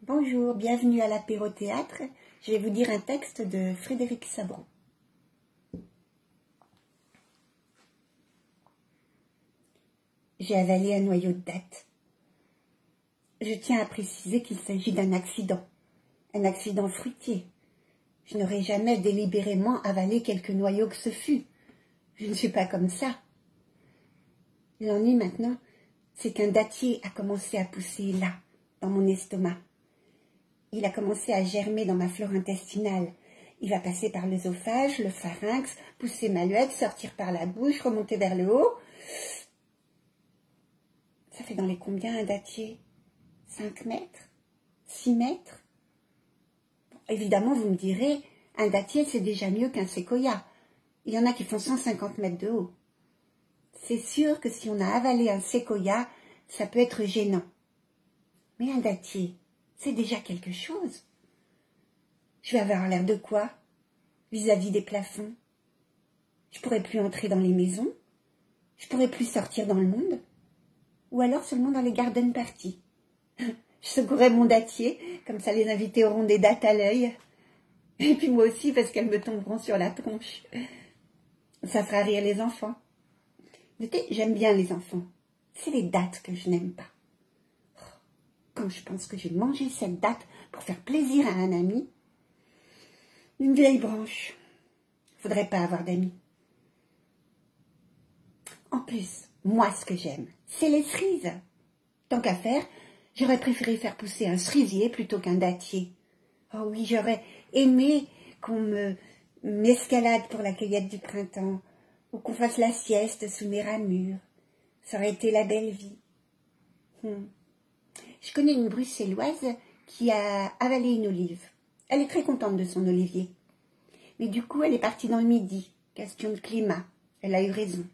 Bonjour, bienvenue à l'apéro-théâtre. Je vais vous dire un texte de Frédéric Sabron. J'ai avalé un noyau de date. Je tiens à préciser qu'il s'agit d'un accident fruitier. Je n'aurais jamais délibérément avalé quelque noyau que ce fût. Je ne suis pas comme ça. L'ennui maintenant, c'est qu'un dattier a commencé à pousser là, dans mon estomac. Il a commencé à germer dans ma flore intestinale. Il va passer par l'œsophage, le pharynx, pousser ma luette, sortir par la bouche, remonter vers le haut. Ça fait dans les combien un dattier? 5 mètres? 6 mètres? Bon, évidemment, vous me direz, un dattier, c'est déjà mieux qu'un séquoia. Il y en a qui font 150 mètres de haut. C'est sûr que si on a avalé un séquoia, ça peut être gênant. Mais un dattier, c'est déjà quelque chose. Je vais avoir l'air de quoi vis-à-vis des plafonds? Je pourrais plus entrer dans les maisons. Je pourrais plus sortir dans le monde. Ou alors seulement dans les garden parties. Je secouerai mon dattier, comme ça les invités auront des dattes à l'œil. Et puis moi aussi, parce qu'elles me tomberont sur la tronche. Ça fera rire les enfants. Notez, j'aime bien les enfants. C'est les dattes que je n'aime pas. Quand je pense que j'ai mangé cette datte pour faire plaisir à un ami, une vieille branche. Faudrait pas avoir d'amis. En plus, moi ce que j'aime, c'est les cerises. Tant qu'à faire, j'aurais préféré faire pousser un cerisier plutôt qu'un dattier. Oh oui, j'aurais aimé qu'on m'escalade pour la cueillette du printemps, ou qu'on fasse la sieste sous mes ramures. Ça aurait été la belle vie. Je connais une bruxelloise qui a avalé une olive. Elle est très contente de son olivier. Mais du coup, elle est partie dans le Midi. Question de climat. Elle a eu raison.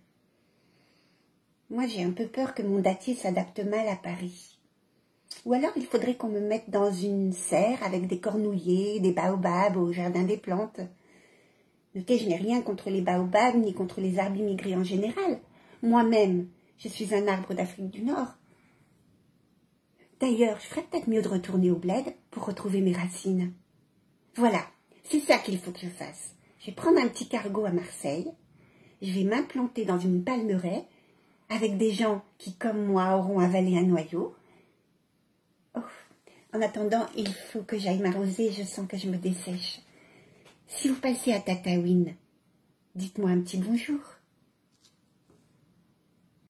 Moi, j'ai un peu peur que mon dattier s'adapte mal à Paris. Ou alors, il faudrait qu'on me mette dans une serre avec des cornouillers, des baobabs au jardin des plantes. Notez, je n'ai rien contre les baobabs ni contre les arbres immigrés en général. Moi-même, je suis un arbre d'Afrique du Nord. D'ailleurs, je ferais peut-être mieux de retourner au bled pour retrouver mes racines. Voilà, c'est ça qu'il faut que je fasse. Je vais prendre un petit cargo à Marseille. Je vais m'implanter dans une palmeraie avec des gens qui, comme moi, auront avalé un noyau. Oh, en attendant, il faut que j'aille m'arroser. Je sens que je me dessèche. Si vous passez à Tataouine, dites-moi un petit bonjour.